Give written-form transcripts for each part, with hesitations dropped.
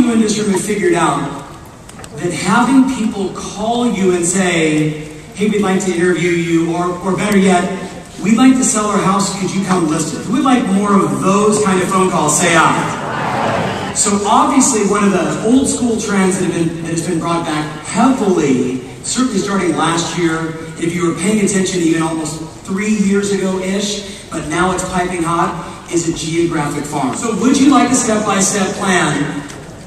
you in this room have figured out that having people call you and say, hey, we'd like to interview you, or better yet, we'd like to sell our house, could you come list it? We'd like more of those kind of phone calls, say aye. So obviously one of the old school trends that has been brought back heavily, certainly starting last year, if you were paying attention even almost 3 years ago-ish, but now it's piping hot, is a geographic farm. So would you like a step-by-step plan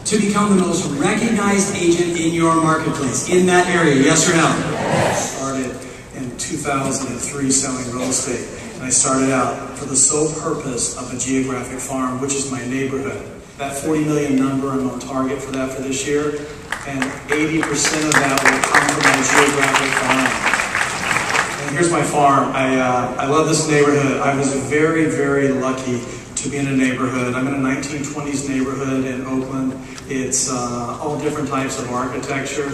to become the most recognized agent in your marketplace, in that area, yes or no? Yes. I started in 2003 selling real estate, and I started out for the sole purpose of a geographic farm, which is my neighborhood. That 40 million number, I'm on target for that for this year, and 80% of that will come from my geographic farm. And here's my farm. I love this neighborhood. I was very, very lucky to be in a neighborhood. I'm in a 1920s neighborhood in Oakland. It's all different types of architecture.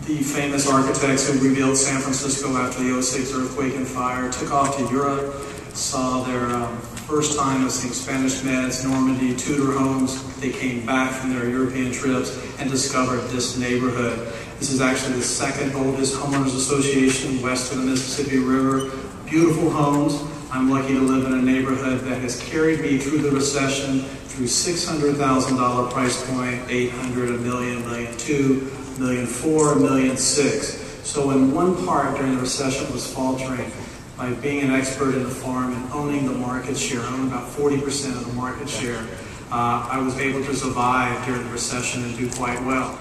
The famous architects who rebuilt San Francisco after the '06 earthquake and fire took off to Europe, saw their first time of seeing Spanish Mets, Normandy, Tudor homes. They came back from their European trips and discovered this neighborhood. This is actually the second oldest homeowners association west of the Mississippi River. Beautiful homes. I'm lucky to live in a neighborhood that has carried me through the recession, through $600,000 price point, 800, a million, $1.2 million, $1.4 million, $1.6 million. So when one part during the recession was faltering, by being an expert in the farm and owning the market share, owning about 40% of the market share, I was able to survive during the recession and do quite well.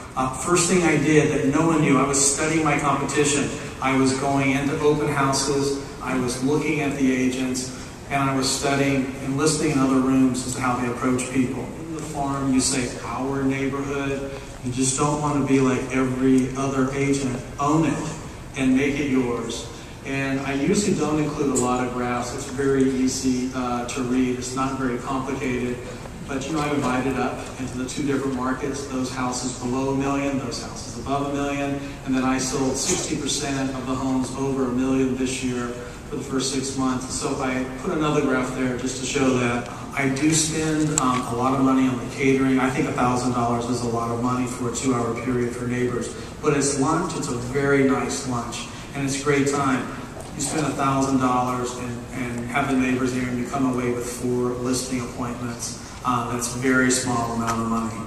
First thing I did that no one knew, I was studying my competition. I was going into open houses, I was looking at the agents, and I was studying and listening in other rooms as to how they approach people. In the farm, you say our neighborhood. You just don't want to be like every other agent. Own it and make it yours. And I usually don't include a lot of graphs. It's very easy to read. It's not very complicated. But you know, I divided up into the two different markets, those houses below $1 million, those houses above $1 million, and then I sold 60% of the homes over $1 million this year for the first 6 months. So I put another graph there just to show that I do spend a lot of money on the catering. I think $1,000 is a lot of money for a 2-hour period for neighbors. But it's lunch, it's a very nice lunch, and it's a great time. You spend $1,000 and have the neighbors there, and you come away with 4 listing appointments. That's a very small amount of money.